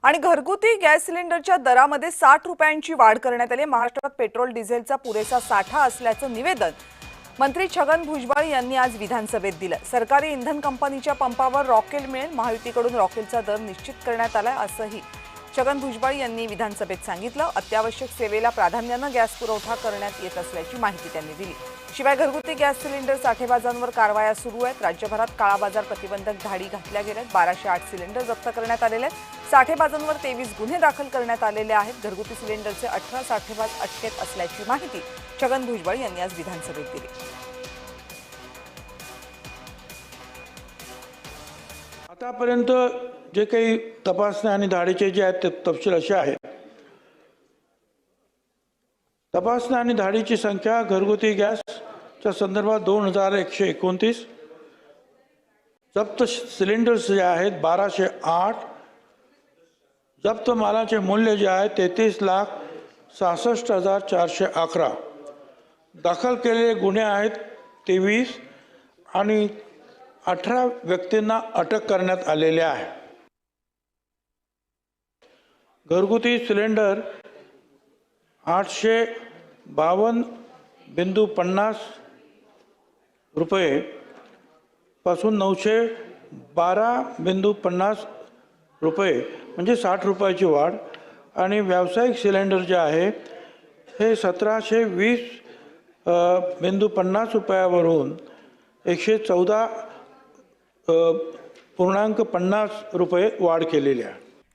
आणि घरगुती गॅस सिलेंडरच्या दरामध्ये 60 रुपयांची वाढ करण्यात आली। महाराष्ट्रात पेट्रोल डिझेलचा पुरेसा साठा असल्याचं निवेदन मंत्री छगन भुजबळ यांनी आज विधानसभेत दिलं। सरकारी इंधन कंपनीच्या पंपावर रॉकेल मिळेल, महायुतीकडून रॉकेलचा दर निश्चित करण्यात आलाय असंही छगन भुजबळ यांनी विधानसभेत सांगितलं। अत्यावश्यक सेवेला प्राधान्याने गॅस पुरवठा करण्यात येत असल्याची माहिती त्यांनी दिली। शिवाय घरगुती गॅस सिलेंडर साठेबाजांवर कारवाया सुरू आहेत। राज्यभरात काळा बाजार प्रतिबंधक धाडी घातल्या गेल्या आहेत। 1208 सिलेंडर जप्त करण्यात आलेले आहेत। साठेबाजांवर 23 गुन्हे दाखल करण्यात आलेले आहेत। घरगुती सिलेंडरचे 18 साठेबाज अटकेत असल्याची माहिती छगन भुजबळ यांनी आज विधानसभेत दिली। आतापर्यंत जे काही तपासण्या आणि धाडीचे जे आहेत ते तपशील असे आहेत। तपासण्या आणि धाडीची संख्या घरगुती गॅसच्या संदर्भात 2129, जप्त सिलेंडर्स जे आहेत 1208, जप्त मालाचे मूल्य जे आहे 33,66,411, दाखल केलेले गुन्हे आहेत 23 आणि 18 व्यक्तींना अटक करण्यात आलेले आहे। घरगुती सिलेंडर 852.50 रुपये पासून 912.50 रुपये म्हणजे 60 रुपयाची वाढ, आणि व्यावसायिक सिलेंडर जे आहे हे 1720.50 रुपयावरून 114.50 रुपये वाढ केलेली आहे।